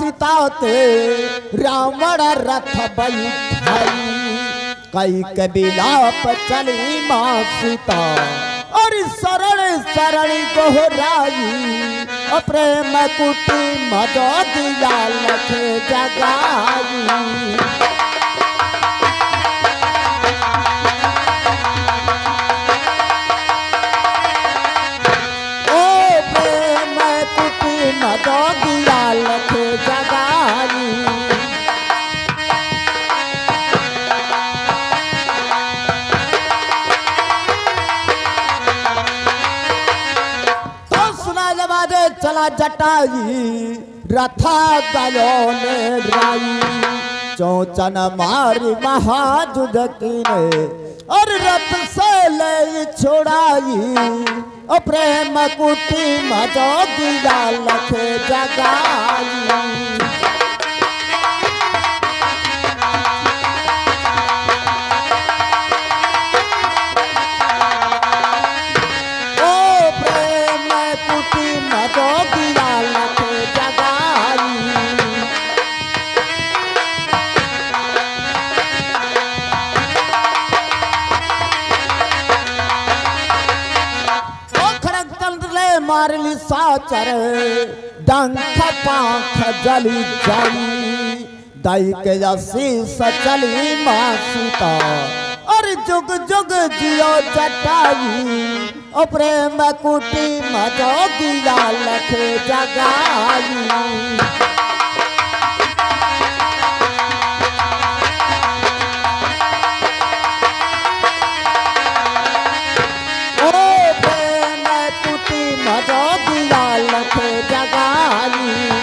सीता ते रावण रथ बैठाई कई के बिलाप चली माँ सीता और शरण शरण गोहराई प्रेम कुटी मजो दिया लख जगाई मदो दिया लख जगाई तो सुना जवाजे चला जटाई रथा गयो ने राई चौचन मारी महाजुद कीने और रथ से ले छोड़ाई प्रेम कुटी मजो दिया लख जगाई ओ प्रेम कुटी मजो दिया लख जगाई मारली साचर डंख पाख जली जाई दाई के शीस चली माँ सीता और जुग जुग जियो जटाई प्रेम कुटी मजो दिया लख जगाई मजो दिया लख जगाई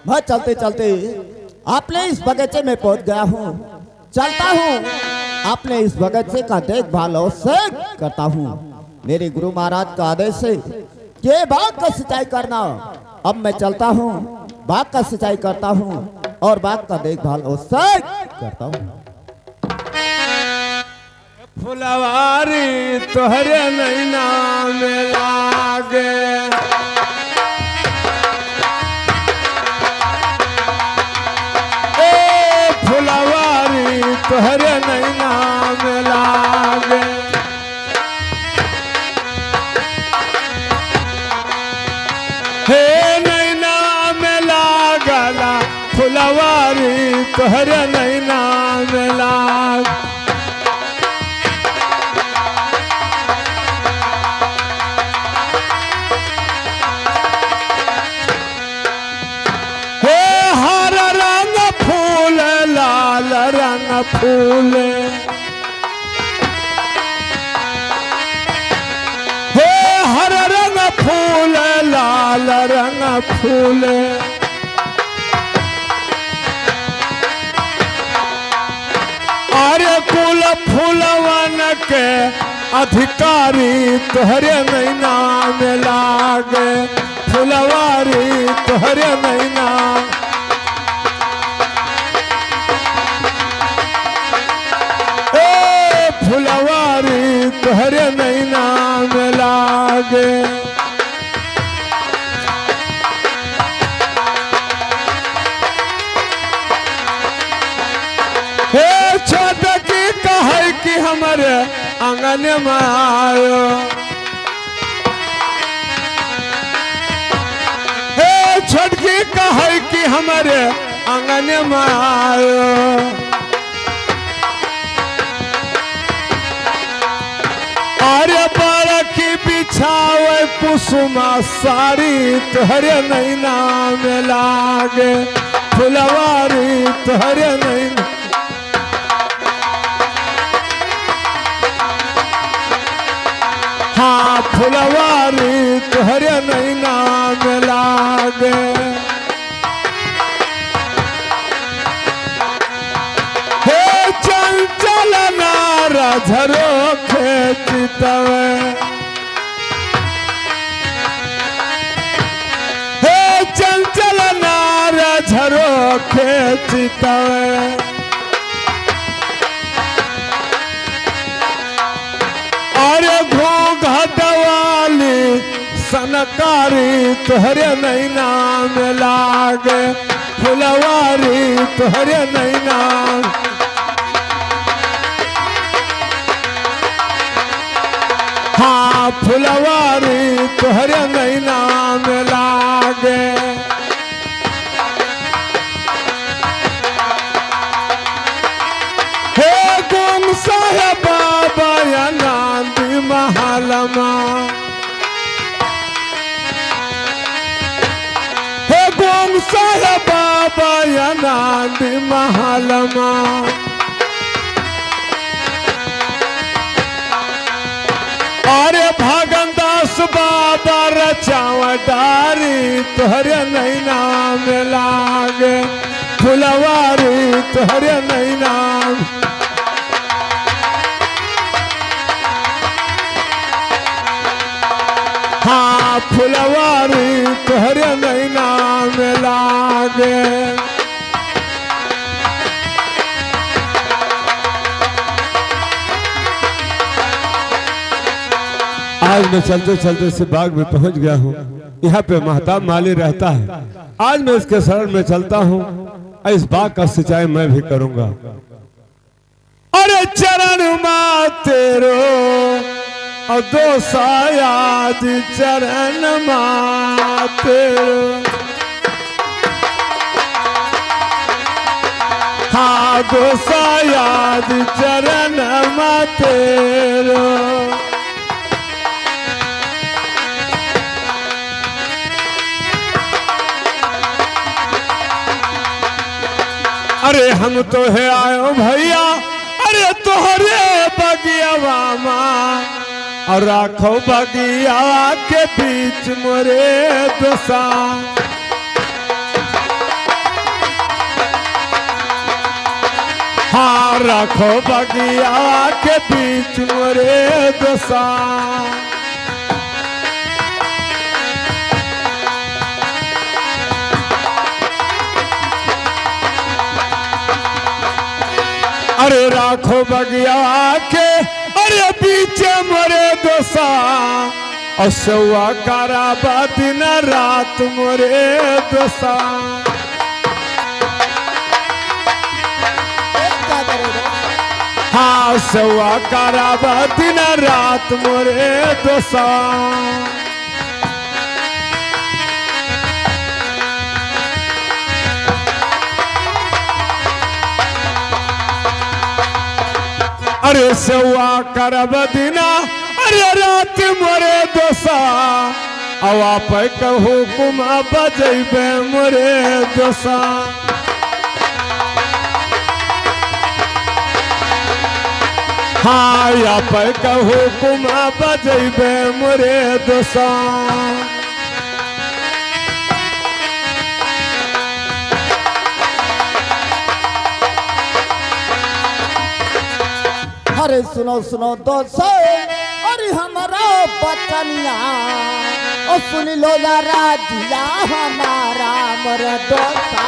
मैं चलते चलते आपने इस बगीचे में पहुंच गया हूँ चलता हूँ आपने इस बगीचे का देखभाल अवश्य करता हूँ मेरे गुरु महाराज का आदेश है कि बाग का सिंचाई करना अब मैं चलता हूँ बाग का सिंचाई करता हूँ और बाग का देखभाल अवश्य करता हूँ फुलवारी तोहरे नैना में लागे फुलवारी तोहरे नैना में लागे हे नैना में लागला फुलवारी तोहरे नैना में लाग फूल हे हर रंग फूल लाल रंग फूल अरे कुल फूलवन के अधिकारी तोहरे नैना में लागे फुलवारी तोहरे नैना फुलवारी तोहरे नैना में लागे हे छोटकी कहे कि हमारे आंगन में आयो हे छोटकी कहे कि हमारे आंगन में आयो अरे बड़की बिछावे कुसुमा साड़ी तोहरे नैना में लागे फुलवारी तोहरे नैना हाँ फुलवारी तोहरे नैना में लागे हे चंचल नारा झरो चितवे हे चंचल नार झरो चितवे ककारी तुहरे नैना में लागे फुलवारी तुहरे नैना हाँ फुलवारी तुहरे नैना में लागे हे गुम साहेब बाबा या नांदी महालमा हे गुम साहेब बाबा या नांदी महालमा अरे भगनदास बाबा रचावटारी तुहरे नैना में लागे फुलवारी तुहरे नैना हाँ फुलवारी तुहरे नैना में लागे आज मैं चलते चलते इस बाग में पहुंच गया हूँ। यहाँ पे महताब माली रहता है। आज मैं इसके शरण में चलता हूँ। इस बाग का सिंचाई मैं भी करूंगा। अरे चरण माँ तेरो और दो सायाद चरण माँ तेरो हाँ दो सायाद चरण माँ तेरो अरे हम तो है आयो भैया अरे तोहरे बगियावा माँ और राखो बगिया के बीच मोरे दोसा हाँ राखो बगिया के बीच मोरे दोसा अरे राखो बगिया के अरे पीछे मोरे दोसा और सौआ काराबा दिन रात मोरे दोसा हाँ सौआ काराबा दिन रात मोरे दोसा अरे सौआ करब दिना अरे रात मोरे दोसा अवा पे कहू कुमा बजेबे मोरे दोसा हाँ या पे कहू कुमा बजेबे मोरे दोसा अरे सुनो सुनो दोस्तों अरे हमारा बचनिया ओ सुन लो जरा दिया हमारा मर दोसा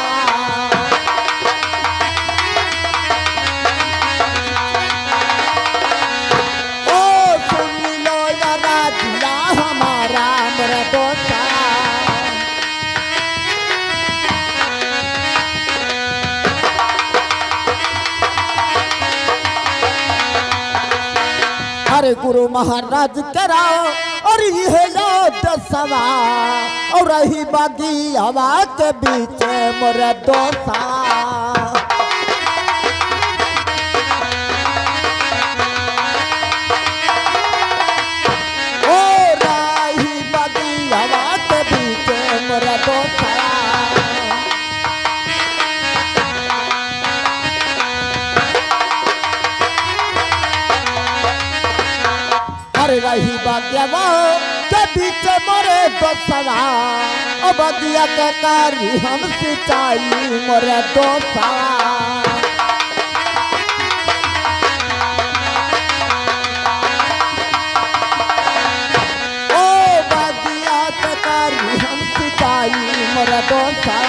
ओ सुन लो जरा दिया हमारा मर दोसा अरे गुरु महाराज कराओ और ये लो दसवा और रही बागी हवा के बीच मोर दोसा ओ रही बागी हवा के बीच मोर दोसा अरे रही बागियावा के बीच मोरे दोसवा ओ बगिया के कारी हम सिंचाई मोरे दोसा ओ बगिया के कारी हम सिंचाई मोरे दोसा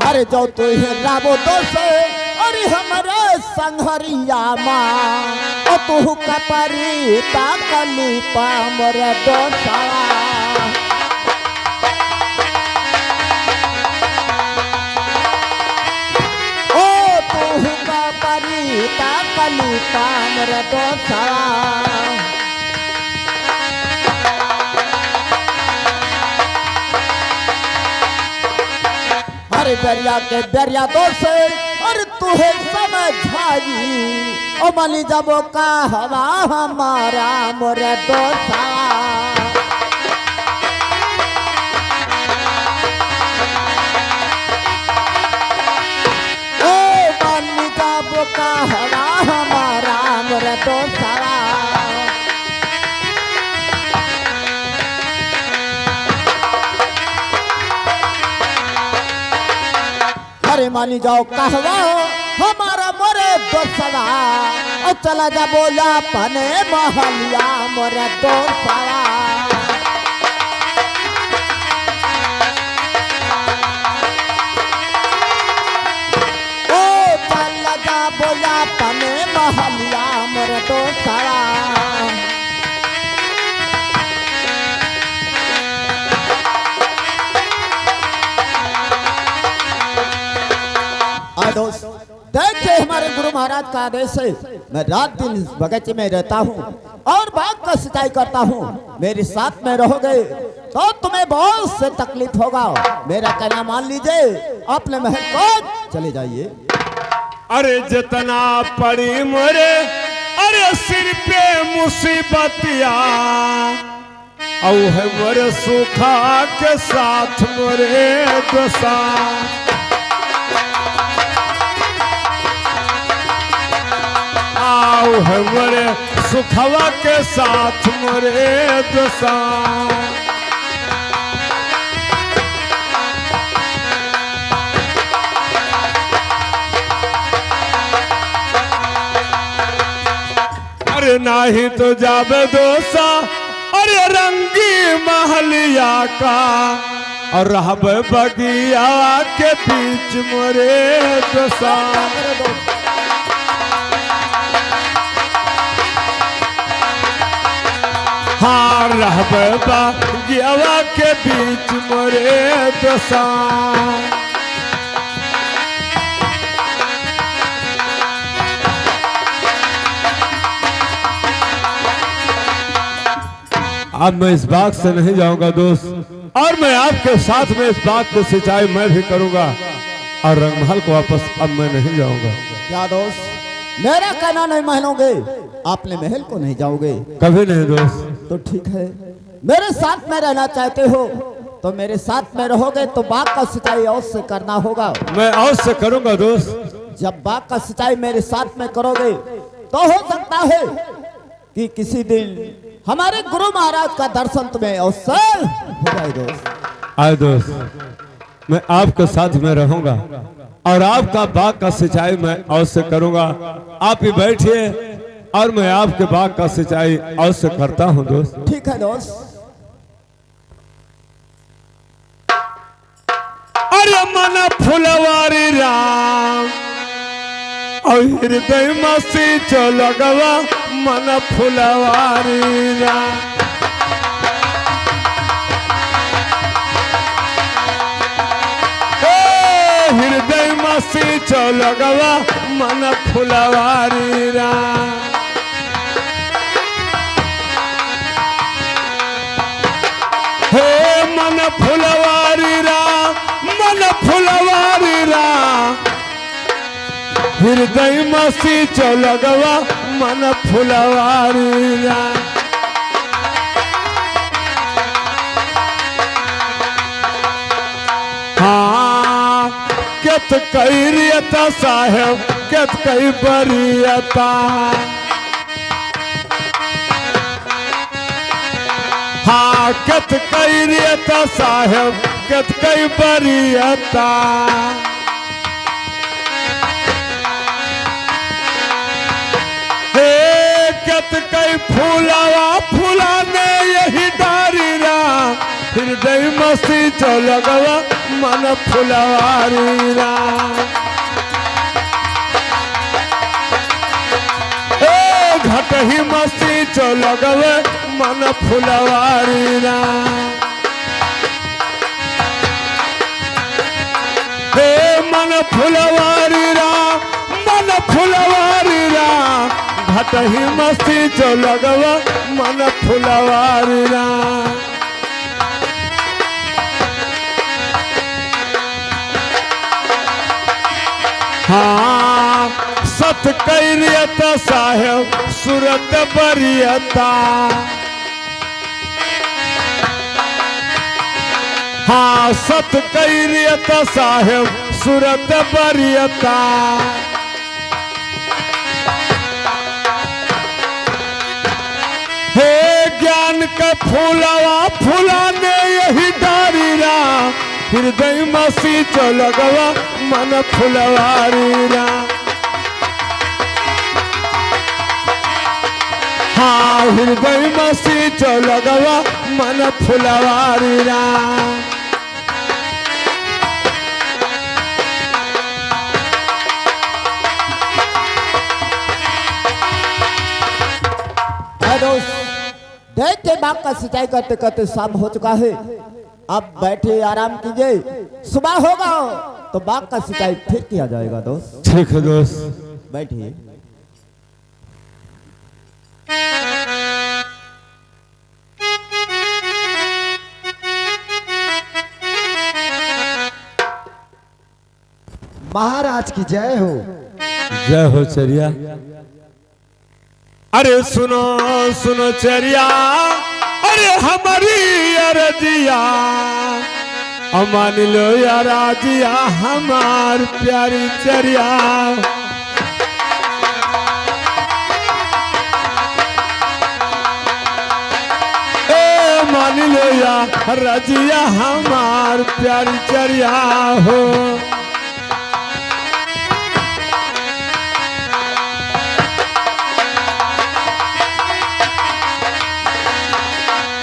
अरे जो तू है राबो तो से अरे हमारे संघरिया माँ ओ तू कपरी ताकली पामर दोसा ओ तू कपरी ताकली पामर दोसा अरे दरिया के दरिया तो से और तुहे समझाई ओ मनी जब का हवा हमारा मोर दोसा ओ मनी जब का हवा हमारा मोर दोसा अरे मानी जाओ कहवा हमारा मोरे दोसरा और चला जा बोला पने महलिया मोरे दोसरा ओ चला जा बोला पने महलिया मोरे दोसरा दोस्त देखिए हमारे गुरु महाराज का आदेश है मैं रात दिन इस बगीचे में रहता हूँ और बाग का सिंचाई करता हूँ मेरे साथ में रहोगे तो तुम्हें बहुत से तकलीफ होगा मेरा कहना मान लीजिए अपने महल को चले जाइए अरे जितना पड़ी मोरे अरे सिर पे मुसीबतिया औ है मोरे सुखा के साथ मोरे दोसा आओ है मोरे सुखवा के साथ मोरे दोसा अरे नाही तो जाबे दोसा अरे रंगी महलिया का और रहबे बगिया के बीच मोरे दोसा हाँ रहबे बगिया के बीच मोरे दोसा अब मैं इस बाग से नहीं जाऊंगा दोस्त और मैं आपके साथ में इस बाग की सिंचाई मैं भी करूंगा और रंगमहल को वापस अब मैं नहीं जाऊंगा। क्या दोस्त मेरा कहना नहीं मानोगे आपने महल को नहीं जाओगे कभी नहीं दोस्त। तो ठीक है मेरे साथ में रहना चाहते हो तो मेरे साथ में रहोगे तो बाग का सिंचाई और से करना होगा। मैं और से करूंगा दोस्त। जब बाग का सिंचाई मेरे साथ में करोगे तो हो सकता है कि किसी दिन हमारे गुरु महाराज का दर्शन तुम्हें अवसर हो जाए दोस्त। आए दोस्त मैं आपके साथ में रहूंगा और आपका बाग का सिंचाई मैं और से करूंगा। आप ही बैठिए और मैं आपके बाग का सिंचाई और से करता हूं दोस्त। ठीक है दोस्त। अरे मन फुलवारी राम और हृदय मसी चलगवा मन फुलवारी राम हृदय मसी चलगवा मन फुलवारी राम हे मन फुलवारी राम मन फुलवारी राम हृदय मसी चलगवा मन फुलवारी राम हाँ केत कई रियता साहेब केत कई बरियता हाँ केत कई रियता साहेब केत कई बरियता केत कई फूलावा फूलाने यही डारी रा हृदय मसी चलगवा मन फुलवारी राम। ए घट ही मस्ती चो लगवे मन फुलवारी राम। हे मन फुलवारी राम, मन फुलवारी राम, घट ही मस्ती चो लगवा मन फुलवारी राम। हाँ सत कैरियत साहेब सूरत बरियता। हाँ सत कैरियत साहेब सूरत बरियता। हे ज्ञान का फूलवा फुलाने यही डारी राम। हृदय मसी चो लगवा मन फुलवारी राम। हाँ हृदय मसी चो लगवा मन फुलवारी राम। देख के बाग का सिंचाई करते करते शाम हो चुका है। अब बैठे आराम कीजिए, सुबह होगा तो बाग का सिंचाई फिर किया जाएगा दोस्त। ठीक है दोस्त, बैठिए। महाराज की जय हो। जय हो चरिया। अरे सुनो सुनो चरिया, अरे हमारी अरजिया मान लो यार आजिया हमार प्यारी चरिया। ए मान लो यार रजिया हमार प्यारी चरिया हो।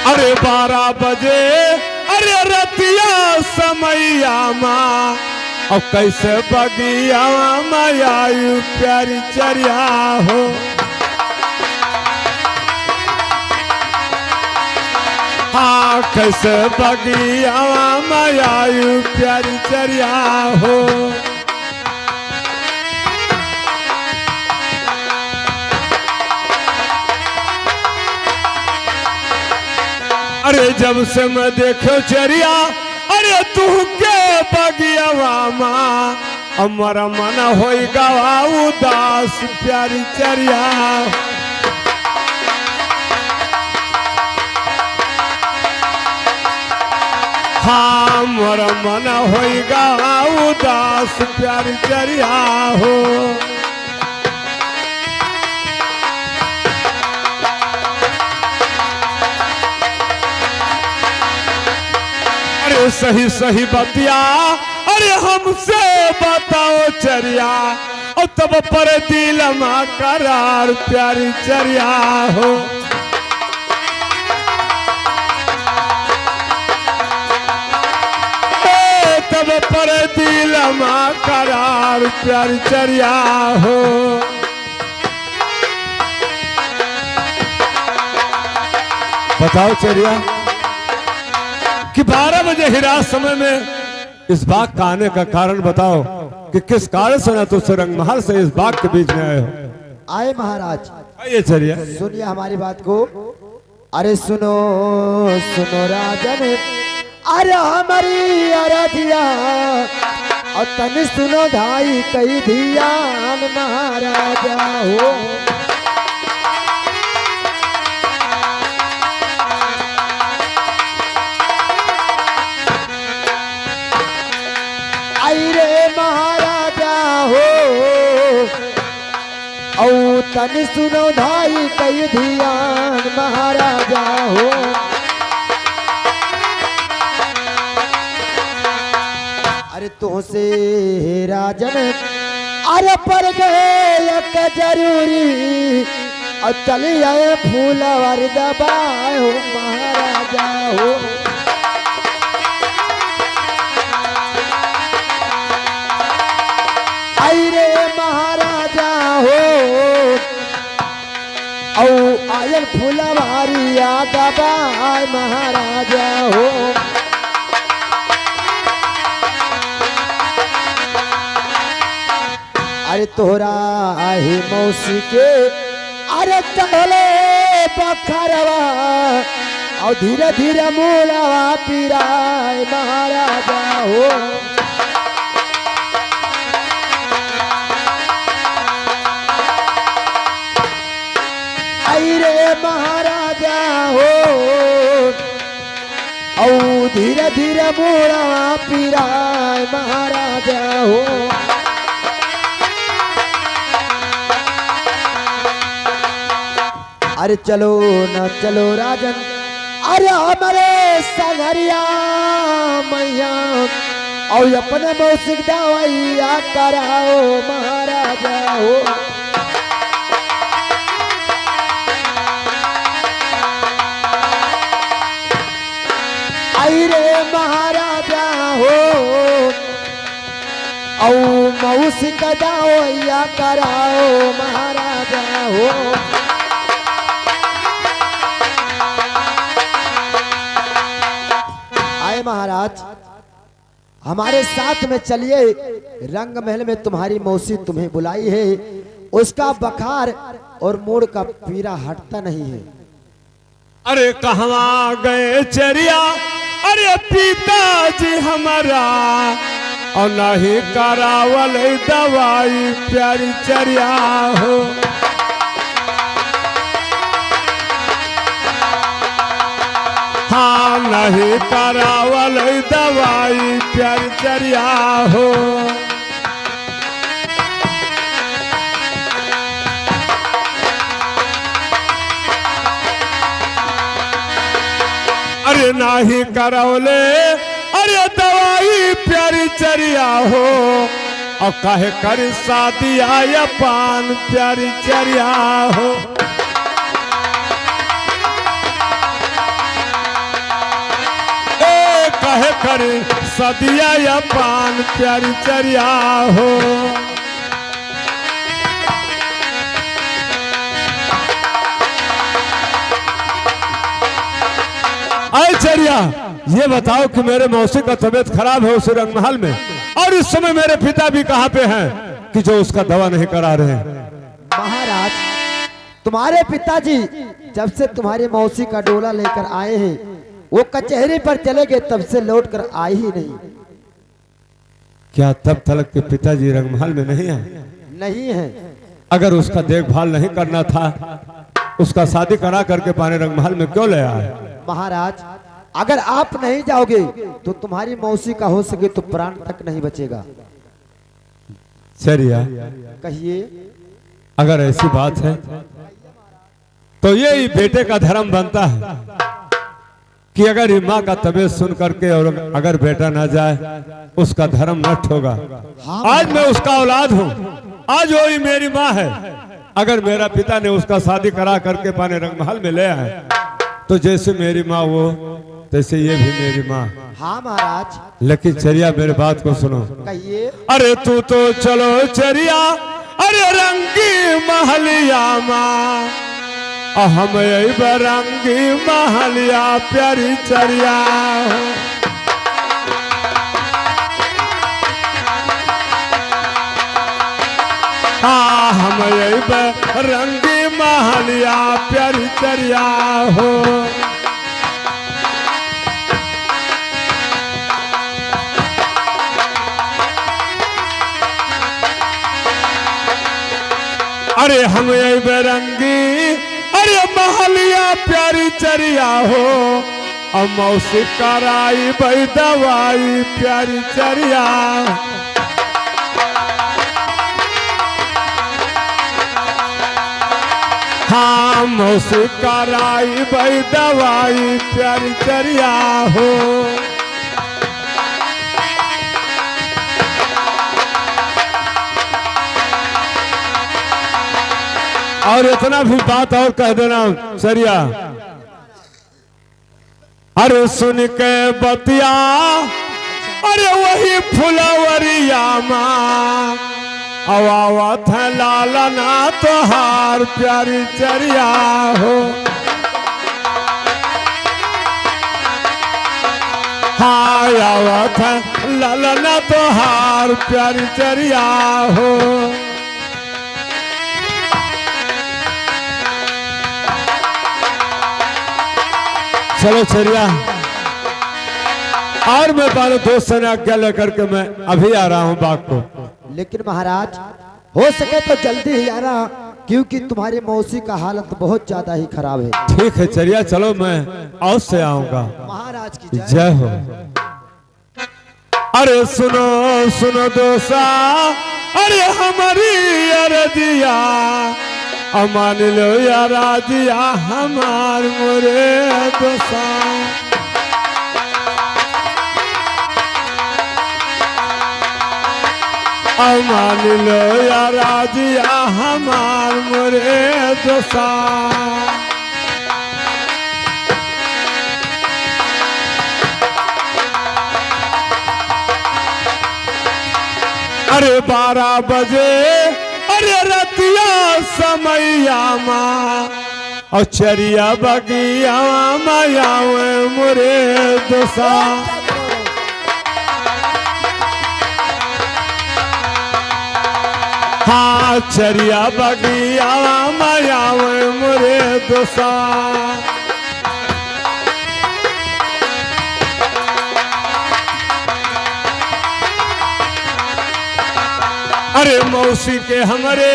अरे 12 बजे अरे रतिया समैया माँ और कैसे बगिया मायायु प्यारी चरिया हो। हाँ कैसे बगिया मायायु प्यारी चरिया हो। अरे जब से मैं देखो चरिया अरे तू के बगियावा माँ हमारा मन होगा उदास प्यारी चरिया। हाँ हमारा मन होगा उदास प्यारी चरिया हो। सही सही बतिया अरे हमसे बताओ चरिया और तब पर दिल माँ करार प्यारी चरिया हो। तब पर दिल माँ करार प्यारी चरिया हो। बताओ चरिया कि 12 बजे हिरास समय में इस बाग का आने का कारण बताओ कि किस कारण से ना तो रंग महल से इस बाग के बीच में आए हो। आए महाराज। आइए चलिए सुनिए हमारी बात को। अरे सुनो सुनो राजन अरे हमारी अरधिया और तन सुनो धाई कई धियान महाराजा हो। महाराजा हो औ तन सुनो धाई कई धियान महाराजा हो। अरे तो से राजन अरे पर गए एक जरूरी और चली आए फूलवर दबाए हो महाराजा हो। आयल फुलवारी दबाए महाराजा हो। अरे तोहरा ही मौसी के अरे चले बखरवा और धीरे धीरे मूलवा पिराए महाराजा हो। आई रे महाराजा हो और धीरे धीरे मूलवा पिराए महाराजा हो। अरे चलो न चलो राजन अरे हमारे संगरिया मैया और अपने मौसिक दवाइया कराओ महाराजा हो। आई रे महाराजा हो और मौसिक दवाइया कराओ महाराजा हो। महाराज हमारे साथ में चलिए, रंग महल में तुम्हारी मौसी तुम्हें बुलाई है। उसका बखार और मूड का पीरा हटता नहीं है। अरे कहवा गए चरिया अरे पिताजी हमारा और नहीं करावल दवाई प्यारी चरिया हो। हाँ नहीं करावल दवाई प्यारी चरिया हो। अरे नाही करावले अरे दवाई प्यारी चरिया हो। और काहे कर शादी आया पान प्यारी चरिया हो। कहे कर सदिया या पान प्यारी चरिया हो। अरे चरिया ये बताओ कि मेरे मौसी का तबीयत खराब है उस रंगमहल में, और इस समय मेरे पिता भी कहाँ पे हैं कि जो उसका दवा नहीं करा रहे हैं। महाराज तुम्हारे पिताजी जब से तुम्हारी मौसी का डोला लेकर आए हैं वो कचहरी पर चले गए, तब से लौट कर आए ही नहीं। क्या तब तक के पिताजी रंगमहल में नहीं आए? नहीं है। अगर उसका देखभाल नहीं करना था उसका शादी करा करके पाने रंगमहल में क्यों ले आए? महाराज अगर आप नहीं जाओगे तो तुम्हारी मौसी का हो सके तो प्राण तक नहीं बचेगा। चरिया कहिए। अगर ऐसी बात है तो ये बेटे का धर्म बनता है कि अगर माँ का तबीयत सुन करके और अगर बेटा ना जाए उसका धर्म नष्ट होगा। आज मैं उसका औलाद हूँ, आज वो ही मेरी माँ है। अगर मेरा पिता ने उसका शादी करा करके पाने रंगमहल में ले आए तो जैसे मेरी माँ वो तैसे ये भी मेरी माँ। हाँ महाराज। लेकिन चरिया मेरे बात को सुनो। कहिए। अरे तू तो चलो चरिया अरे रंगी महलिया माँ हम यही बरंगी महलिया प्यारी चरिया हो। हाँ हम यही बरंगी महलिया प्यारी चरिया हो। अरे हम यही बरंगी अरे महलिया प्यारी चरिया हो। और मौसी कराई भाई दवाई प्यारी चरिया। हाँ मौसी कराई भाई दवाई प्यारी चरिया हो। और इतना भी बात और कह देना चरिया। अरे सुन के बतिया अरे वही फुलवरिया माँ अवावत है लालना तोहार प्यारी चरिया हो। हाँ आवत है लालना तोहार प्यारी चरिया हो। चलो चरिया, और मैं बारे दोस्त से आज्ञा लेकर के मैं अभी आ रहा हूँ बाग को। लेकिन महाराज हो सके तो जल्दी ही आना, क्योंकि तुम्हारी मौसी का हालत बहुत ज्यादा ही खराब है। ठीक है चरिया, चलो मैं अवश्य आऊंगा। महाराज की जय हो। अरे सुनो सुनो दोसा, अरे हमारी अरदिया अमान लो या राजिया हमार मोरे दोसा। अमान लो या राजिया हमार मोरे दोसा। अरे 12 बजे अरे रतिया समैया माँ और चरिया बगिया माया मोरे दोसा। हाँ चरिया बगिया माया मोरे दोसा। अरे मौसी के हमरे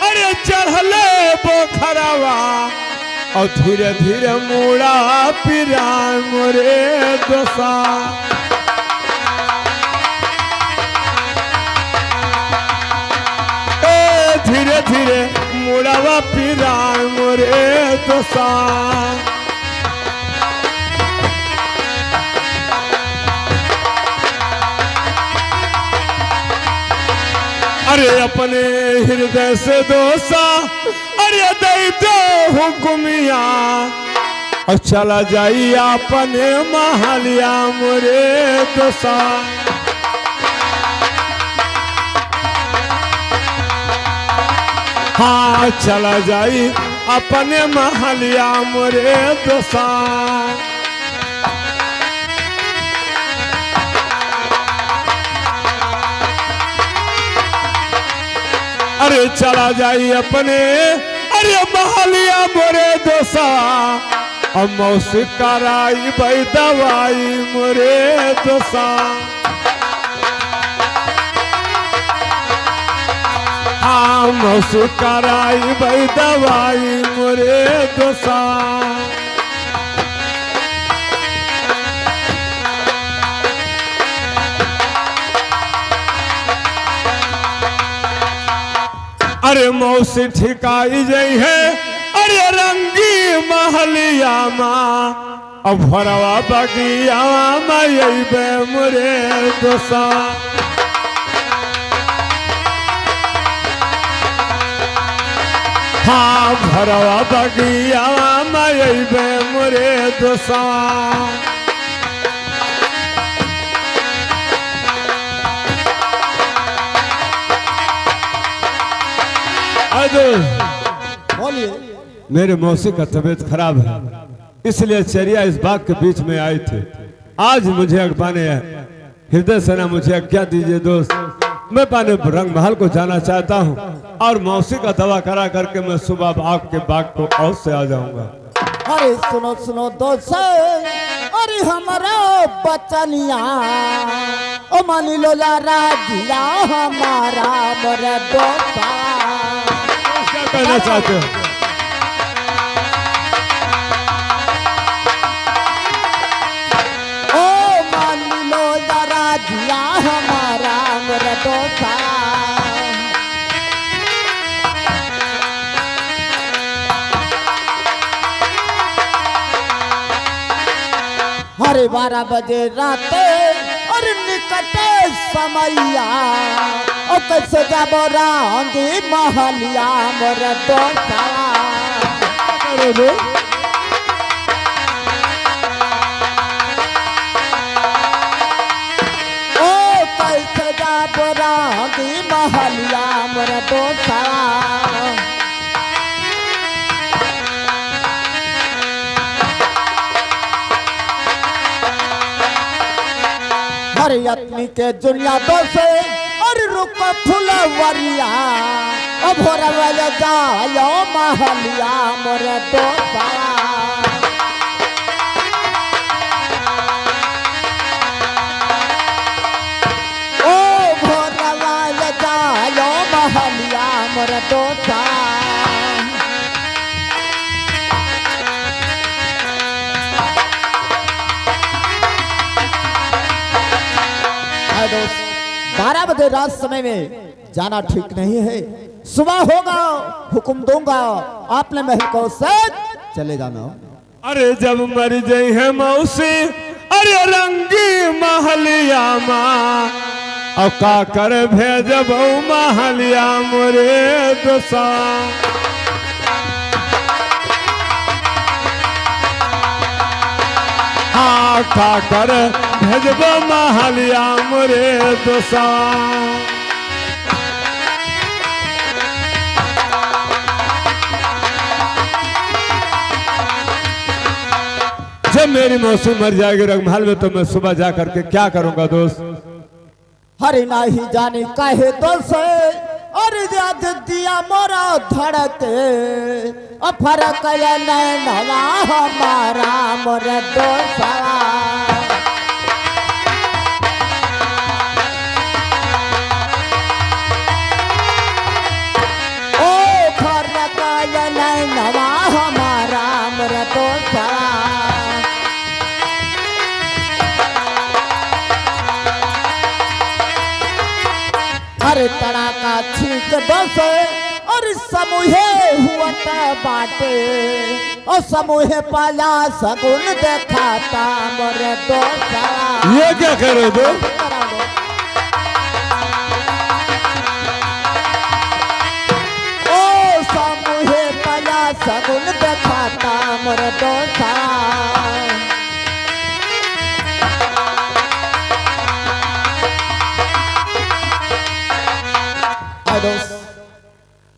अरे चढ़ले बोखरावा और धीरे धीरे मुड़ा पिरा मोरे दोसा। धीरे धीरे मुड़ावा पिरा मोरे दोसा। अरे अपने हृदय से दोसा अरे दई दो हुकुमिया और चला जाई अपने महलिया मोरे दोसा। हाँ चला जाई अपने महलिया मोरे दोसा। अरे चला जाई अपने अरे महलिया मोरे दोसा। और मौसी कराई भाई दवाई मोरे दोसा। हाँ मौसी कराई भाई दवाई मोरे दोसा। अरे मौसी ठिकाई जई है अरे रंगी महलिया माँ अब भरवा बगिया मायबे मोरे दोसा। हाँ भरवा बगिया मायबे मोरे दोसा। बोलिए। मेरे मौसी का तबीयत खराब है, इसलिए चरिया इस बाग के बीच में आई थी। आज मुझे अगबाने हृदय से ना मुझे आज्ञा दीजिए दोस्त, मैं पाने रंग महल को जाना चाहता हूँ और मौसी का दवा करा करके मैं सुबह आपके बाग को अवश्य आ जाऊंगा। अरे सुनो सुनो दोस्त, अरे हमारा बचनिया ओ मानी लो राजिया हमारा मोरे दोसा। क्या कहना चाहते हो? ओ मानी लो राजिया हमारा मोरे दोसा। अरे 12 बजे राते और निकटे समैया ओ कैसे जाबो रांगी महलिया मोरे दोसा। ओ कैसे जाबो रांगी महलिया पत्नी के जुलिया दो से और रुक फुलवरिया ओ भोरवा जायो महलिया मोरे दोसा ओ भोरवा जायो महलिया मोरे दोसा दोस्त 12 बजे रात समय में जाना ठीक नहीं है। सुबह होगा हुक्म दूंगा आपने महल को से चले जाना। अरे जब मर गई है मौसी अरे रंगी महलिया माँ और का कर भेजब महलिया मोरे दोसा हाँ का कर भेजब महलिया मोरे दोसा जब मेरी मौसी मर जाएगी रंगमहल में तो मैं सुबह जा करके क्या करूंगा दोस्त। हरि नाही जाने काहे दोष और याद दिया मोरा धड़के और फरक नवा हमारा मोरे दोसा ओ फरक नवा हमारा मोरे दोसा अरे तड़ाका छीक दस और समूहे हुआ बाटे और समूहे पाला सगुन देखाता मोरे दोसा ये क्या करे दो ओ समूहे पाला सगुन देखाता मोरे दोसा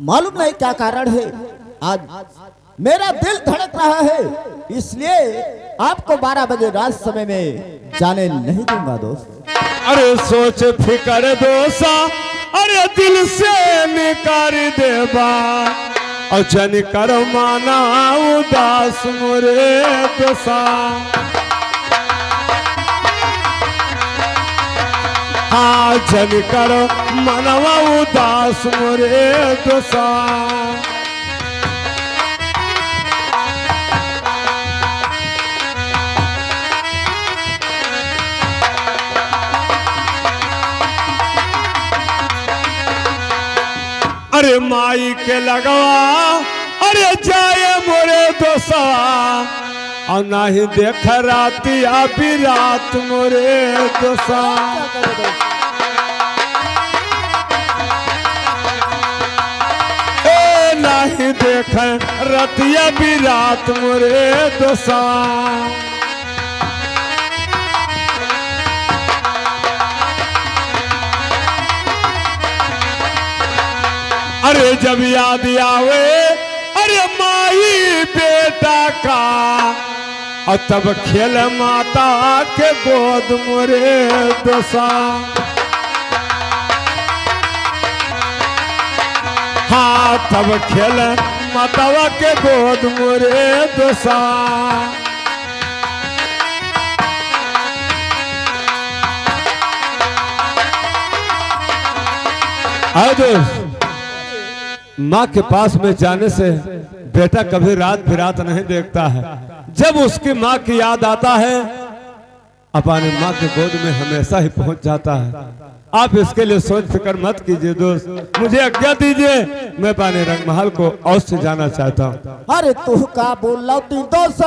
मालूम नहीं क्या कारण है आज मेरा दिल धड़क रहा है इसलिए आपको 12 बजे रात समय में जाने नहीं दूंगा दोस्त। अरे सोच फिकर दोसा अरे दिल से निकार देबा और जन कर माना उदास मोरे दोसा हाँ जन कर मनवा उदास मोरे दोसा अरे माई के लगवा अरे जाए मोरे दोसा और नहीं देख राती अभी रात मोरे दोसा ए नहीं देख रतिया भी रात मोरे दोसा अरे जब याद आवे अरे माई बेटा का और तब खेल माता के गोद मोरे दोसा हाँ तब खेल मातावा के गोद मोरे दोसा माँ के पास में जाने से बेटा कभी रात बिरात नहीं देखता है। जब उसकी माँ की याद आता है अपने माँ के गोद में हमेशा ही पहुंच जाता है। आप इसके लिए सोच फिक्र मत कीजिए दोस्त, मुझे आज्ञा दीजिए, मैं पाने रंगमहल को अवश्य जाना चाहता हूँ। अरे तू का बोलती दोस्त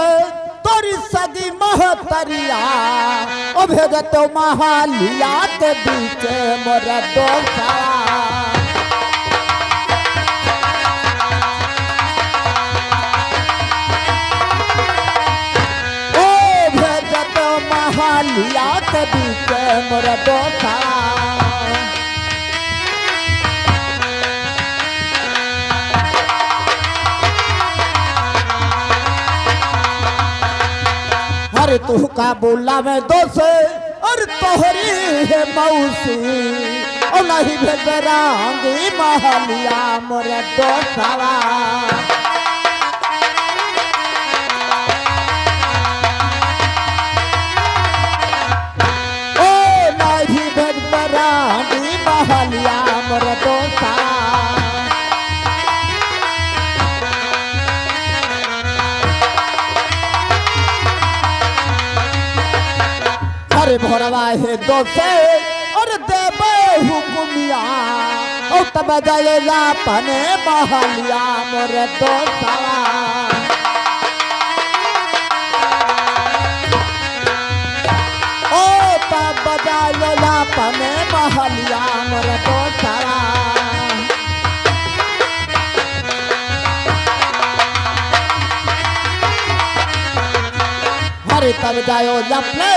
तोरी सगी महतरिया ओ भेज तो महालिया के बीच मोरे दोसा लिया के बीच मोरा दोसा अरे तू का बोला मैं दोसे और तोहरी है मौसी और नहीं भेजरांगी महलिया मोरे दोस्तवा ओ नहीं भेजरांगी महलिया मोरे दोस्तवा अरे भोरवा है दोसे और देवे हुकुमिया और तब जाएगा पने महलिया मोरे दोस्तवा ओ तब जाएगा पने महलिया मोरे दोस्तवा अरे तब जाओ जपले